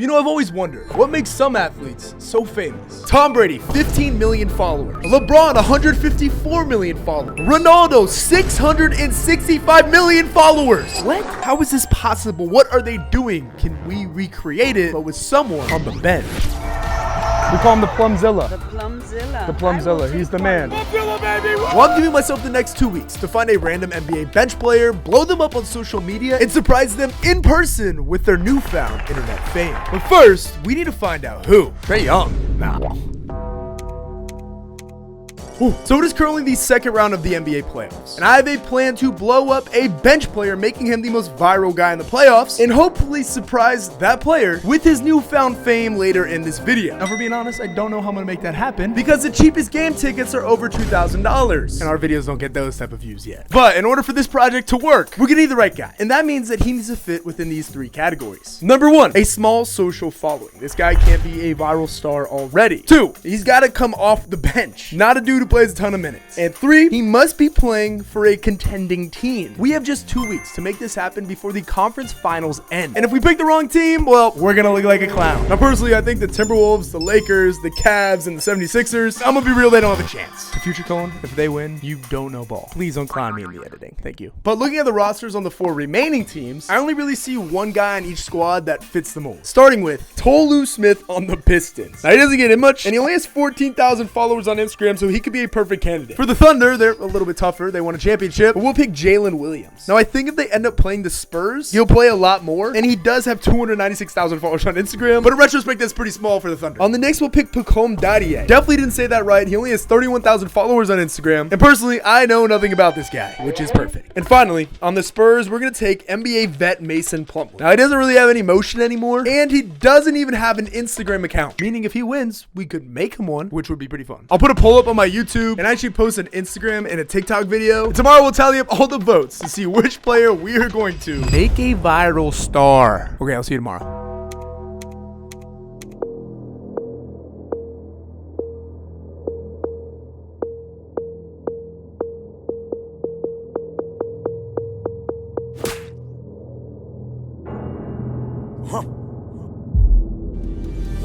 You know, I've always wondered, what makes some athletes so famous? Tom Brady, 15 million followers. LeBron, 154 million followers. Ronaldo, 665 million followers. What? How is this possible? What are they doing? Can we recreate it, but with someone on the bench? We call him the Plumzilla. The Plumzilla. The Plumzilla. He's the man. Well, I'm giving myself the next 2 weeks to find a random NBA bench player, blow them up on social media, and surprise them in person with their newfound internet fame. But first, we need to find out who. Trae Young. Nah. Ooh. So it is currently the second round of the NBA playoffs, and I have a plan to blow up a bench player, making him the most viral guy in the playoffs, and hopefully surprise that player with his newfound fame later in this video. Now, for being honest, I don't know how I'm gonna make that happen because the cheapest game tickets are over $2,000, and our videos don't get those type of views yet. But in order for this project to work, we're gonna need the right guy, and that means that he needs to fit within these three categories. Number one, a small social following. This guy can't be a viral star already. Two, he's gotta come off the bench, not a dude who plays a ton of minutes. And three, he must be playing for a contending team. We have just 2 weeks to make this happen before the conference finals end. And if we pick the wrong team, well, we're gonna look like a clown. Now, personally, I think the Timberwolves, the Lakers, the Cavs, and the 76ers, I'm gonna be real, they don't have a chance. The future Cullen, if they win, you don't know ball. Please don't clown me in the editing. Thank you. But looking at the rosters on the 4 remaining teams, I only really see one guy on each squad that fits the mold. Starting with Tolu Smith on the Pistons. Now, he doesn't get in much, and he only has 14,000 followers on Instagram, so he could be a perfect candidate. For the Thunder, they're a little bit tougher. They won a championship, but we'll pick Jalen Williams. Now, I think if they end up playing the Spurs, he'll play a lot more, and he does have 296,000 followers on Instagram, but in retrospect, that's pretty small for the Thunder. On the Knicks, we'll pick Pacome Daddier. Definitely didn't say that right. He only has 31,000 followers on Instagram, and personally, I know nothing about this guy, which is perfect. And finally, on the Spurs, we're going to take NBA vet MASON PLUMLEE. Now, he doesn't really have any motion anymore, and he doesn't even have an Instagram account, meaning if he wins, we could make him one, which would be pretty fun. I'll put a poll up on my YouTube, and I actually post an Instagram and a TikTok video. And tomorrow we'll tally up all the votes to see which player we are going to make a viral star. Okay, I'll see you tomorrow.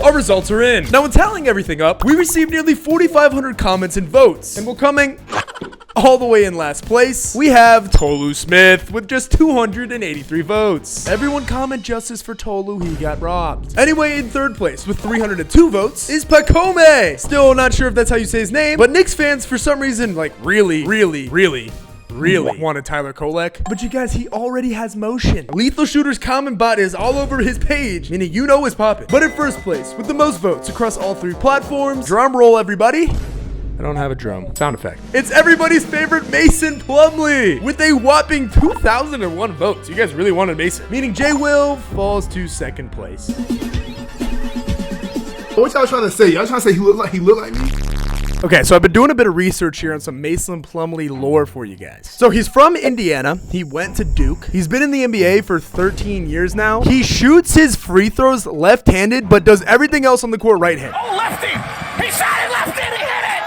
Our results are in. Now, when tallying everything up, we received nearly 4,500 comments and votes. And we're coming all the way in last place, we have Tolu Smith with just 283 votes. Everyone comment justice for Tolu, he got robbed. Anyway, in third place with 302 votes is Pacome. Still not sure if that's how you say his name, but Knicks fans, for some reason, like really wanted Tyler Kolek. But you guys, he already has motion. Lethal Shooter's comment bot is all over his page, meaning you know it's popping. But in first place, with the most votes across all 3 platforms, drum roll everybody. I don't have a drum. Sound effect. It's everybody's favorite MASON PLUMLEE with a whopping 2,001 votes. You guys really wanted Mason, meaning J Will falls to second place. What y'all trying to say? Y'all trying to say he look like me? Okay, so I've been doing a bit of research here on some MASON PLUMLEE lore for you guys. So he's from Indiana. He went to Duke. He's been in the NBA for 13 years now. He shoots his free throws left-handed, but does everything else on the court right-handed. Oh, lefty! He shot it left and he hit it!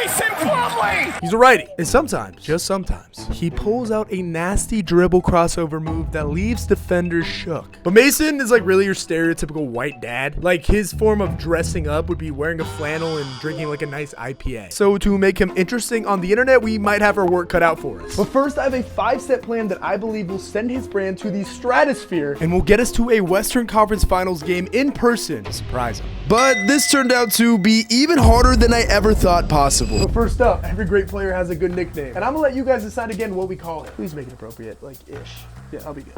MASON PLUMLEE! He's a righty. And sometimes, just sometimes, he pulls out a nasty dribble crossover move that leaves defenders shook. But Mason is like really your stereotypical white dad. Like his form of dressing up would be wearing a flannel and drinking like a nice IPA. So to make him interesting on the internet, we might have our work cut out for us. But first, I have a 5-step plan that I believe will send his brand to the stratosphere and will get us to a Western Conference Finals game in person to surprise him. But this turned out to be even harder than I ever thought possible. But first up, every great player has a good nickname. And I'm gonna let you guys decide again what we call it. Please make it appropriate, like ish. Yeah, I'll be good.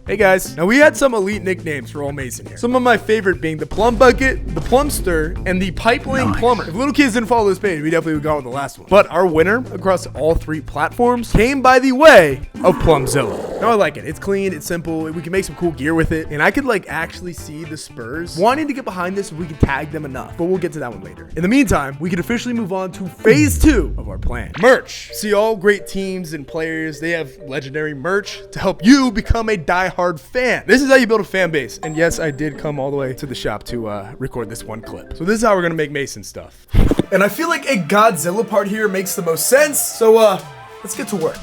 Hey guys, now we had some elite nicknames for Old Mason here. Some of my favorite being the Plum Bucket, the Plumster, and the Pipeline Plumber. If little kids didn't follow this page, we definitely would go with the last one. But our winner across all 3 platforms came by the way of Plumzilla. No, I like it. It's clean, it's simple, we can make some cool gear with it, and I could like actually see the Spurs wanting to get behind this if we can tag them enough, but we'll get to that one later. In the meantime, we can officially move on to phase 2 of our plan. Merch. See, all great teams and players, they have legendary merch to help you become a diehard fan. This is how you build a fan base. And yes, I did come all the way to the shop to record this one clip. So this is how we're gonna make Mason stuff. And I feel like a Godzilla part here makes the most sense. So let's get to work.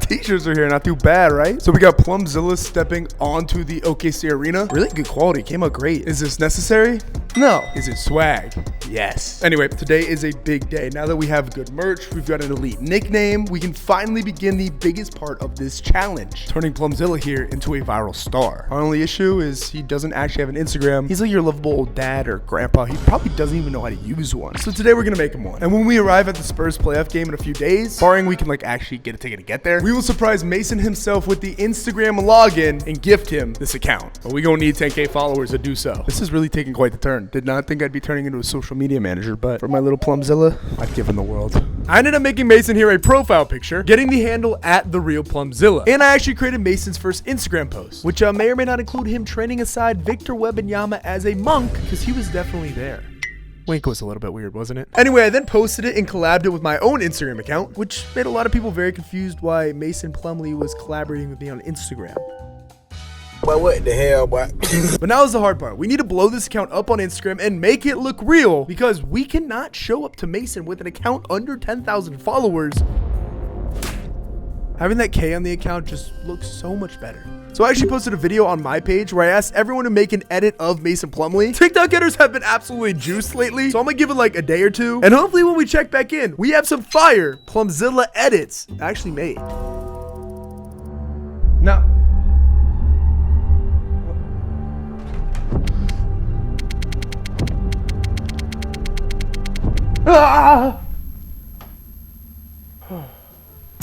T-shirts are here, not too bad, right? So we got Plumzilla stepping onto the OKC arena. Really good quality, came out great. Is this necessary? No. Is it swag? Yes. Anyway, today is a big day. Now that we have good merch, we've got an elite nickname, we can finally begin the biggest part of this challenge, turning Plumzilla here into a viral star. Our only issue is he doesn't actually have an Instagram. He's like your lovable old dad or grandpa. He probably doesn't even know how to use one. So today we're gonna make him one. And when we arrive at the Spurs playoff game in a few days, barring we can like actually get a ticket to get there, we will surprise Mason himself with the Instagram login and gift him this account. But we gonna need 10K followers to do so. This is really taking quite the turn. Did not think I'd be turning into a social media manager, but for my little Plumzilla, I'd give him the world. I ended up making Mason here a profile picture, getting the handle at the real Plumzilla. And I actually created Mason's first Instagram post, which may or may not include him training aside Victor Wembanyama as a monk, because he was definitely there. Wink was a little bit weird, wasn't it? Anyway, I then posted it and collabed it with my own Instagram account, which made a lot of people very confused why Mason Plumlee was collaborating with me on Instagram. But what the hell, boy? But now is the hard part. We need to blow this account up on Instagram and make it look real, because we cannot show up to Mason with an account under 10,000 followers. Having that K on the account just looks so much better. So I actually posted a video on my page where I asked everyone to make an edit of Mason Plumlee. TikTok editors have been absolutely juiced lately, so I'm gonna give it like a day or two. And hopefully when we check back in, we have some fire Plumzilla edits actually made. Now,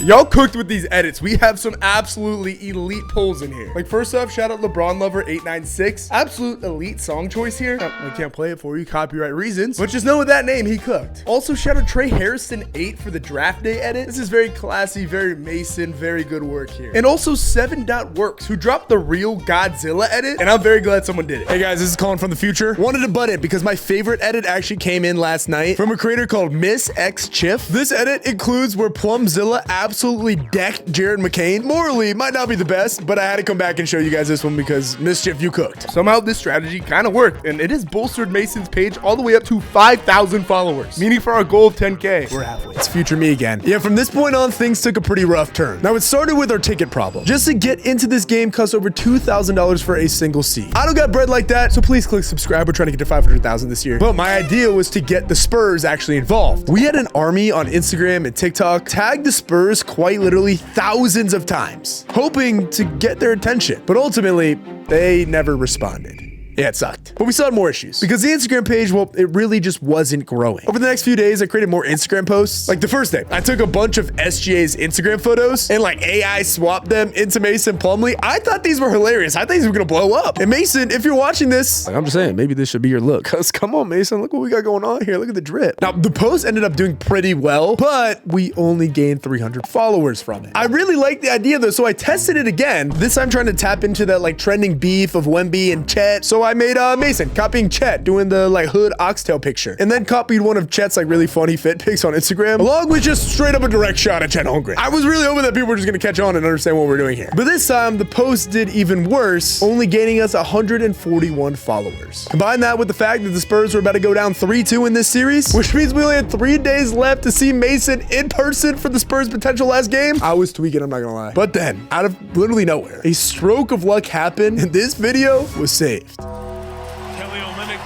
y'all cooked with these edits. We have some absolutely elite pulls in here. Like first off, shout out LeBron Lover 896. Absolute elite song choice here. I can't play it for you, copyright reasons. But just know with that name, he cooked. Also shout out Trey Harrison 8 for the draft day edit. This is very classy, very Mason, very good work here. And also 7.works who dropped the real Godzilla edit. And I'm very glad someone did it. Hey guys, this is Cullen from the future. Wanted to butt in because my favorite edit actually came in last night from a creator called Miss X Chiff. This edit includes where Plumzilla absolutely decked Jared McCain. Morally, might not be the best, but I had to come back and show you guys this one because Mischief, you cooked. Somehow this strategy kind of worked, and it has bolstered Mason's page all the way up to 5,000 followers, meaning for our goal of 10K, we're halfway. It's future me again. Yeah, from this point on, things took a pretty rough turn. Now, it started with our ticket problem. Just to get into this game costs over $2,000 for a single seat. I don't got bread like that, so please click subscribe. We're trying to get to 500,000 this year. But my idea was to get the Spurs actually involved. We had an army on Instagram and TikTok tag the Spurs quite literally thousands of times, hoping to get their attention. But ultimately, they never responded. Yeah, it sucked. But we still had more issues because the Instagram page, well, it really just wasn't growing. Over the next few days, I created more Instagram posts. Like the first day, I took a bunch of SGA's Instagram photos and like AI swapped them into Mason Plumlee. I thought these were hilarious. I thought these were gonna blow up. And Mason, if you're watching this, like I'm just saying, maybe this should be your look. Cause come on, Mason, look what we got going on here. Look at the drip. Now, the post ended up doing pretty well, but we only gained 300 followers from it. I really liked the idea though, so I tested it again. This time trying to tap into that like trending beef of Wemby and Chet. So I made Mason copying Chet doing the like hood oxtail picture, and then copied one of Chet's like really funny fit pics on Instagram, along with just straight up a direct shot at Chet Holmgren. I was really hoping that people were just gonna catch on and understand what we're doing here. But this time the post did even worse, only gaining us 141 followers. Combine that with the fact that the Spurs were about to go down 3-2 in this series, which means we only had 3 days left to see Mason in person for the Spurs' potential last game. I was tweaking, I'm not gonna lie. But then, out of literally nowhere, a stroke of luck happened and this video was saved.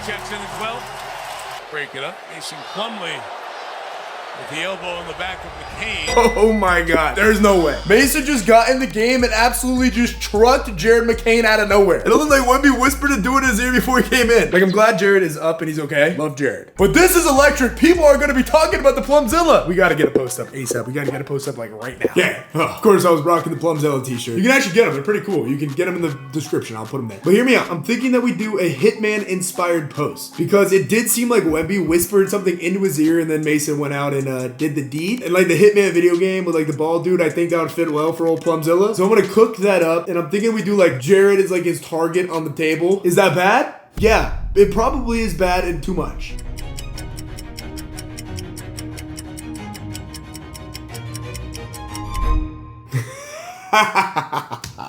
Checks in as well. Break it up. Mason Plumlee With the elbow in the back of McCain. Oh my God. There's no way. Mason just got in the game and absolutely just trucked Jared McCain out of nowhere. It looked like Wemby whispered to do it in his ear before he came in. Like, I'm glad Jared is up and he's okay. Love Jared. But this is electric. People are going to be talking about the Plumzilla. We got to get a post up ASAP. We got to get a post up like right now. Yeah. Of course, I was rocking the Plumzilla t-shirt. You can actually get them. They're pretty cool. You can get them in the description. I'll put them there. But hear me out. I'm thinking that we do a Hitman inspired post because it did seem like Wemby whispered something into his ear and then Mason went out and did the deed. And like the Hitman video game with like the bald dude, I think that would fit well for old Plumzilla. So I'm gonna cook that up and I'm thinking we do like Jared is like his target on the table. Is that bad? Yeah, it probably is bad and too much.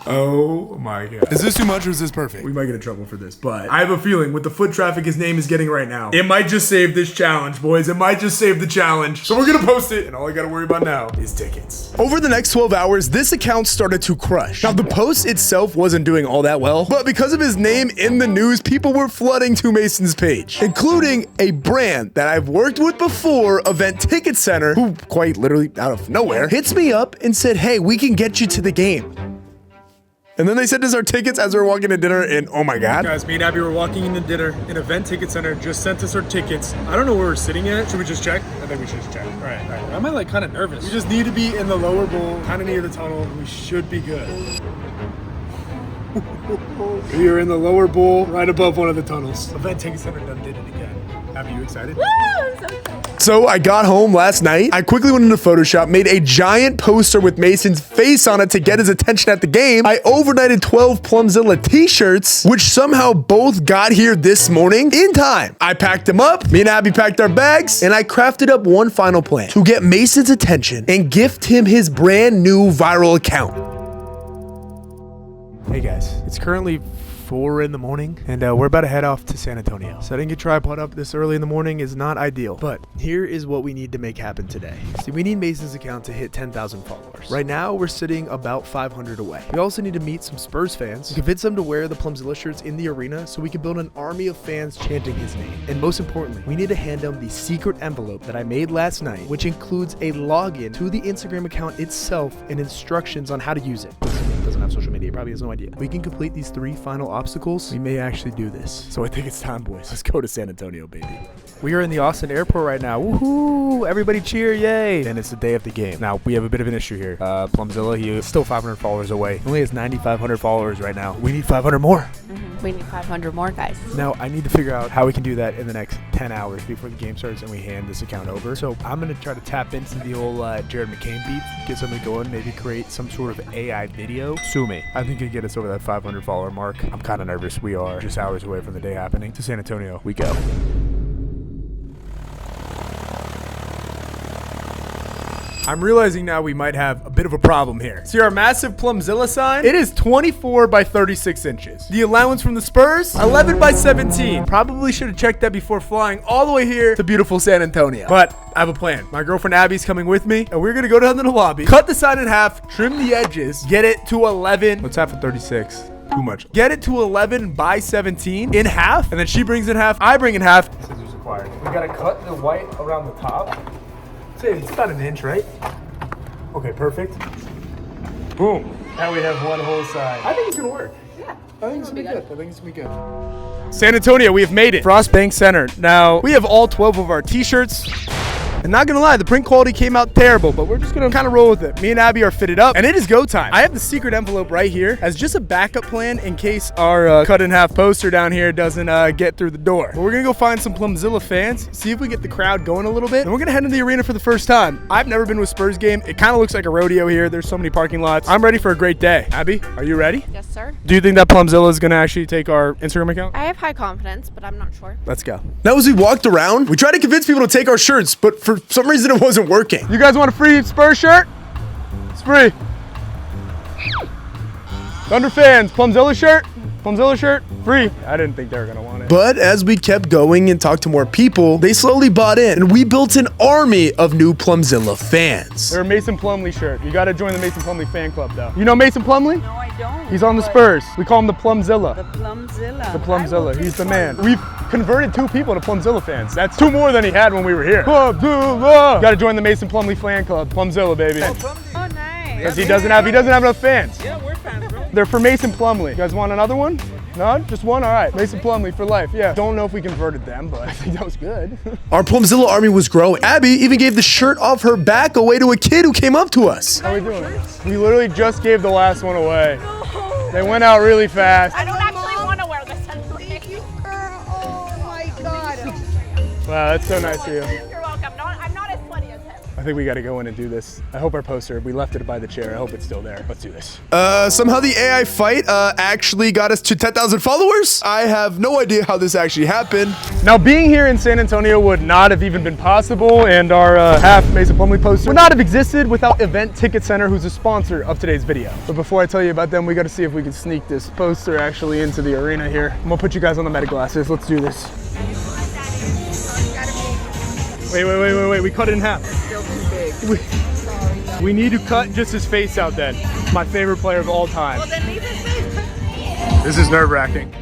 Oh my God. Is this too much or is this perfect? We might get in trouble for this, but I have a feeling with the foot traffic his name is getting right now, it might just save this challenge, boys. It might just save the challenge. So we're gonna post it and all I gotta worry about now is tickets. Over the next 12 hours, this account started to crush. Now the post itself wasn't doing all that well, but because of his name in the news, people were flooding to Mason's page, including a brand that I've worked with before, Event Ticket Center, who quite literally out of nowhere hits me up and said, hey, we can get you to the game. And then they sent us our tickets as we were walking to dinner, and oh my God. Guys, me and Abby were walking into dinner, and Event Ticket Center just sent us our tickets. I don't know where we're sitting at. Should we just check? I think we should just check. All right. Am I like kind of nervous? We just need to be in the lower bowl, kind of near the tunnel. We should be good. We are in the lower bowl, right above one of the tunnels. Event Ticket Center done did it again. Abby, you excited? Woo! I'm so excited. So I got home last night. I quickly went into Photoshop, made a giant poster with Mason's face on it to get his attention at the game. I overnighted 12 Plumzilla t-shirts, which somehow both got here this morning in time. I packed them up. Me and Abby packed our bags, and I crafted up one final plan to get Mason's attention and gift him his brand new viral account. Hey guys, it's currently 4 in the morning and we're about to head off to San Antonio. Setting a tripod up this early in the morning is not ideal, but here is what we need to make happen today. See, we need Mason's account to hit 10,000 followers. Right now, we're sitting about 500 away. We also need to meet some Spurs fans, convince them to wear the Plumzilla shirts in the arena so we can build an army of fans chanting his name. And most importantly, we need to hand them the secret envelope that I made last night, which includes a login to the Instagram account itself and instructions on how to use it. Doesn't have social media, probably has no idea. We can complete these 3 final obstacles. We may actually do this. So I think it's time, boys. Let's go to San Antonio, baby. We are in the Austin airport right now. Woohoo! Everybody cheer, yay! And it's the day of the game. Now, we have a bit of an issue here. Plumzilla, he is still 500 followers away. He only has 9,500 followers right now. We need 500 more. We need 500 more, guys. Now, I need to figure out how we can do that in the next 10 hours before the game starts and we hand this account over. So I'm going to try to tap into the old Jared McCain beat, get something going, maybe create some sort of AI video. Sue me. I think it can get us over that 500 follower mark. I'm kind of nervous. We are just hours away from the day happening. To San Antonio, we go. I'm realizing now we might have a bit of a problem here. See our massive Plumzilla sign? It is 24 by 36 inches. The allowance from the Spurs? 11 by 17. Probably should have checked that before flying all the way here to beautiful San Antonio. But I have a plan. My girlfriend Abby's coming with me, and we're gonna go down to the lobby, cut the sign in half, trim the edges, get it to 11. What's half of 36? Too much. Get it to 11 by 17 in half, and then she brings in half, I bring in half. Scissors required. We gotta cut the white around the top. Say it's about an inch, right? Okay, perfect. Boom. Now we have one whole side. I think it's gonna work. Yeah. I think it's gonna be good. I think it's gonna be good. San Antonio, we have made it. Frost Bank Center. Now, we have all 12 of our t-shirts. And not gonna lie, the print quality came out terrible, but we're just gonna kind of roll with it. Me and Abby are fitted up, and it is go time. I have the secret envelope right here as just a backup plan in case our cut in half poster down here doesn't get through the door. But we're gonna go find some Plumzilla fans, see if we get the crowd going a little bit, and we're gonna head into the arena for the first time. I've never been to a Spurs game. It kind of looks like a rodeo here. There's so many parking lots. I'm ready for a great day. Abby, are you ready? Yes, sir. Do you think that Plumzilla is gonna actually take our Instagram account? I have high confidence, but I'm not sure. Let's go. Now, as we walked around, we tried to convince people to take our shirts, but for some reason it wasn't working. You guys want a free Spurs shirt? It's free. Thunder fans, Plumzilla shirt? Plumzilla shirt, free. I didn't think they were gonna want it. But as we kept going and talked to more people, they slowly bought in, and we built an army of new Plumzilla fans. They're a Mason Plumlee shirt. You gotta join the Mason Plumlee fan club though. You know Mason Plumlee? No, I don't. He's on the Spurs. We call him the Plumzilla. The Plumzilla. The Plumzilla. He's the man. We've converted 2 people to Plumzilla fans. That's 2 more than he had when we were here. Plumzilla! Gotta join the Mason Plumlee fan club. Plumzilla, baby. Oh, nice. Because he doesn't have enough fans. Yeah, we're fans, bro. They're for Mason Plumlee. You guys want another one? No? Just one? All right. Mason Plumlee for life. Yeah. Don't know if we converted them, but I think that was good. Our Plumzilla army was growing. Abby even gave the shirt off her back away to a kid who came up to us. How are we doing? We literally just gave the last one away. They went out really fast. I don't actually want to wear this anyway. Thank you, girl. Oh my God. Wow, that's so nice of you. You're welcome. I'm not as sweaty as him. I think we got to go in and do this. I hope our poster, we left it by the chair. I hope it's still there. Let's do this. Somehow the AI fight actually got us to 10,000 followers. I have no idea how this actually happened. Now, being here in San Antonio would not have even been possible, and our half Mason Plumlee poster would not have existed without Event Ticket Center, who's a sponsor of today's video. But before I tell you about them, we got to see if we can sneak this poster actually into the arena here. I'm gonna put you guys on the meta glasses. Let's do this. Wait. We cut it in half. Still too big. We need to cut just his face out then. My favorite player of all time. Well, then leave his face. This is nerve-wracking.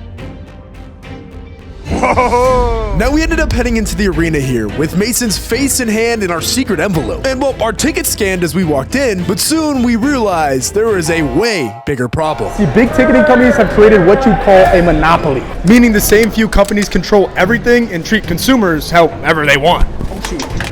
Whoa! Now we ended up heading into the arena here with Mason's face in hand in our secret envelope. And well, our tickets scanned as we walked in, but soon we realized there was a way bigger problem. See, big ticketing companies have created what you call a monopoly, meaning the same few companies control everything and treat consumers however they want.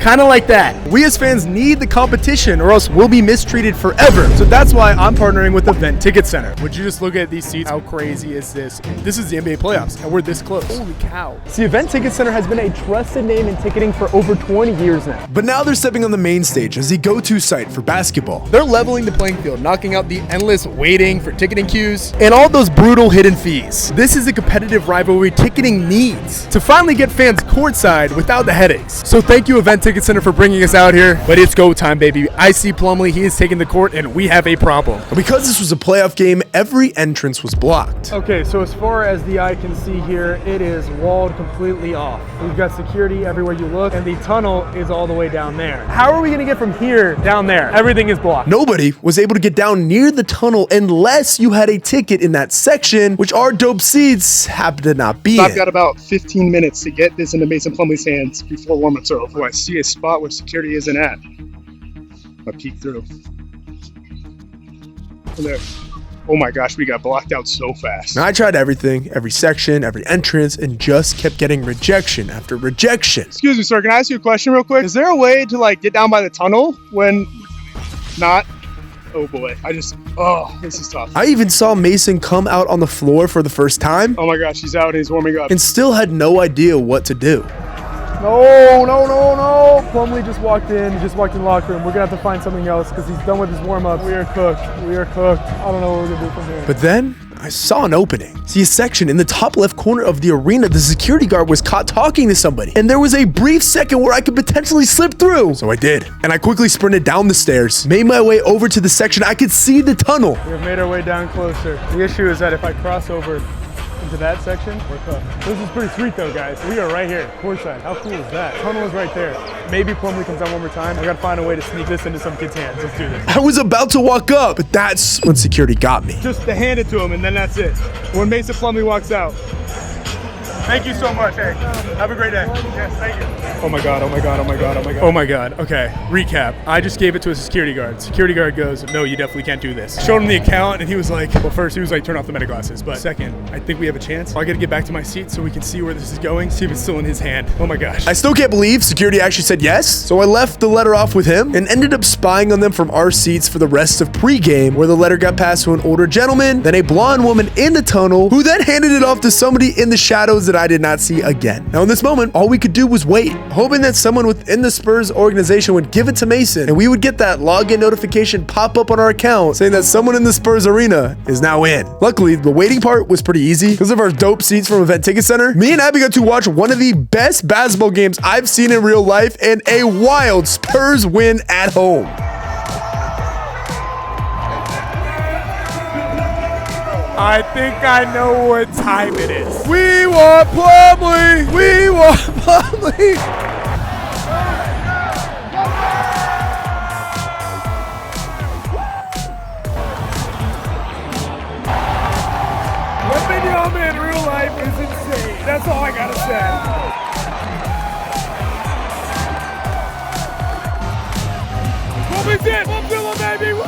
Kind of like that. We as fans need the competition or else we'll be mistreated forever. So that's why I'm partnering with Event Ticket Center. Would you just look at these seats? How crazy is this? This is the NBA playoffs, and we're this close. Holy cow. See, Event Ticket Center has been a trusted name in ticketing for over 20 years now. But now they're stepping on the main stage as the go-to site for basketball. They're leveling the playing field, knocking out the endless waiting for ticketing queues and all those brutal hidden fees. This is a competitive rivalry ticketing needs to finally get fans courtside without the headaches. So thank you, Event Ticket Center, for bringing us out here. But it's go time, baby. I see Plumlee. He is taking the court, and we have a problem. Because this was a playoff game, every entrance was blocked. Okay, so as far as the eye can see here, it is walled completely off. We've got security everywhere you look, and the tunnel is all the way down there. How are we going to get from here down there? Everything is blocked. Nobody was able to get down near the tunnel unless you had a ticket in that section, which our dope seats happen to not be I've in. got about 15 minutes to get this into Mason Plumlee's hands before warm-ups are over. I see a spot where security isn't at. I'll peek through. There. Oh my gosh, we got blocked out so fast. Now, I tried everything, every section, every entrance, and just kept getting rejection after rejection. Excuse me, sir, can I ask you a question real quick? Is there a way to like get down by the tunnel when not? Oh boy, this is tough. I even saw Mason come out on the floor for the first time Oh my gosh, he's out and he's warming up. and still had no idea what to do. No. Plumlee just walked in the locker room. We're gonna have to find something else because he's done with his warm-up. We are cooked. I don't know what we're gonna do from here. But then I saw an opening. See, a section in the top left corner of the arena, the security guard was caught talking to somebody. And there was a brief second where I could potentially slip through. So I did. And I quickly sprinted down the stairs, made my way over to the section. I could see the tunnel. We've made our way down closer. The issue is that if I cross over into that section, we're cooked. This is pretty sweet though, guys. We are right here, courtside. How cool is that? Tunnel is right there. Maybe Plumlee comes down one more time. We gotta find a way to sneak this into some kid's hands. Let's do this. I was about to walk up, but that's when security got me. Just to hand it to him and then that's it. When Mason Plumlee walks out. Thank you so much. Hey, have a great day. Yes, thank you. Oh my God. Okay, recap. I just gave it to a security guard. Security guard goes, no, you definitely can't do this. Showed him the account and he was like, well, first he was like, turn off the meta glasses. But second, I think we have a chance. I gotta get back to my seat so we can see where this is going, see if it's still in his hand. Oh my gosh. I still can't believe security actually said yes. So I left the letter off with him and ended up spying on them from our seats for the rest of pregame, where the letter got passed to an older gentleman, then a blonde woman in the tunnel, who then handed it off to somebody in the shadows that I did not see again. Now in this moment, all we could do was wait, hoping that someone within the Spurs organization would give it to Mason and we would get that login notification pop up on our account saying that someone in the Spurs arena is now in. Luckily, the waiting part was pretty easy because of our dope seats from Event Ticket Center. Me and Abby got to watch one of the best basketball games I've seen in real life and a wild Spurs win at home. I think I know what time it is. We want Plumlee! We want Plumlee! Wembanyama in real life is insane. That's all I gotta say. Plumlee's it! Plumzilla, baby! Woo!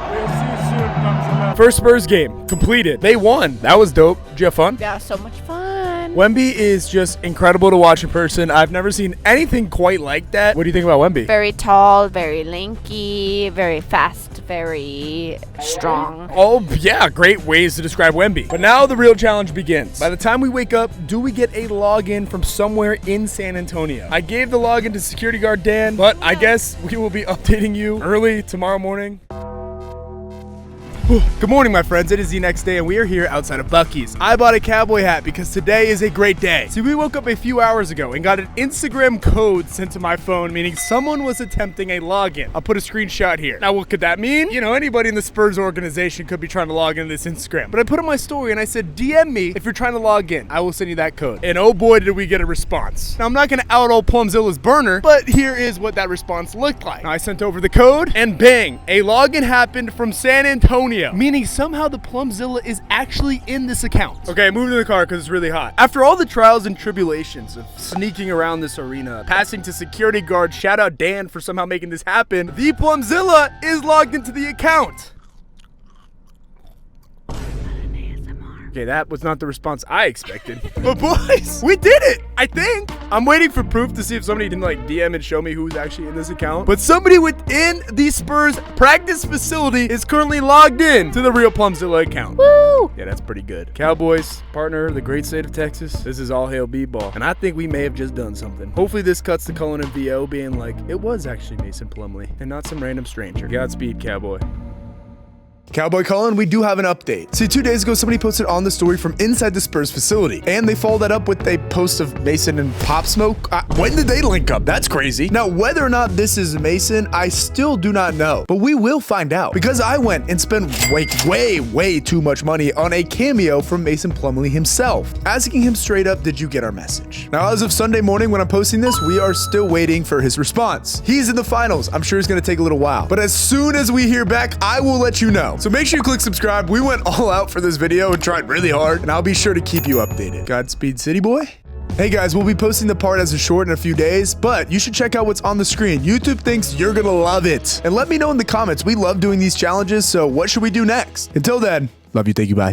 We'll see you soon, Plumzilla. First Spurs game completed. They won. That was dope. Did you have fun? Yeah, so much fun. Wemby is just incredible to watch in person. I've never seen anything quite like that. What do you think about Wemby? Very tall, very lanky, very fast, very strong. Oh, yeah, great ways to describe Wemby. But now the real challenge begins. By the time we wake up, do we get a login from somewhere in San Antonio? I gave the login to security guard Dan, but I guess we will be updating you early tomorrow morning. Good morning, my friends. It is the next day, and we are here outside of Buc-ee's. I bought a cowboy hat because today is a great day. See, we woke up a few hours ago and got an Instagram code sent to my phone, meaning someone was attempting a login. I'll put a screenshot here. Now, what could that mean? You know, anybody in the Spurs organization could be trying to log into this Instagram. But I put on my story and I said, DM me if you're trying to log in. I will send you that code. And oh boy, did we get a response. Now, I'm not going to out old Plumzilla's burner, but here is what that response looked like. Now, I sent over the code, and bang, a login happened from San Antonio. Meaning somehow the Plumzilla is actually in this account. Okay, move to the car because it's really hot. After all the trials and tribulations of sneaking around this arena, passing to security guard, shout out Dan for somehow making this happen, the Plumzilla is logged into the account. Okay, that was not the response I expected. But boys, we did it, I think. I'm waiting for proof to see if somebody can like DM and show me who's actually in this account. But somebody within the Spurs practice facility is currently logged in to the real Plumzilla account. Woo! Yeah, that's pretty good. Cowboys, partner of the great state of Texas. This is All Hail BBall. And I think we may have just done something. Hopefully this cuts to Cullen and VO being like, it was actually Mason Plumlee and not some random stranger. Godspeed, Cowboy. Cowboy Cullen, we do have an update. See, 2 days ago, somebody posted on the story from inside the Spurs facility, and they followed that up with a post of Mason and Pop Smoke. When did they link up? That's crazy. Now, whether or not this is Mason, I still do not know, but we will find out because I went and spent way too much money on a cameo from Mason Plumlee himself, asking him straight up, did you get our message? Now, as of Sunday morning when I'm posting this, we are still waiting for his response. He's in the finals. I'm sure it's going to take a little while, but as soon as we hear back, I will let you know. So make sure you click subscribe. We went all out for this video and tried really hard, and I'll be sure to keep you updated. Godspeed, City Boy. Hey guys, we'll be posting the part as a short in a few days, but you should check out what's on the screen. YouTube thinks you're gonna love it. And let me know in the comments. We love doing these challenges, so what should we do next? Until then, love you, thank you, bye.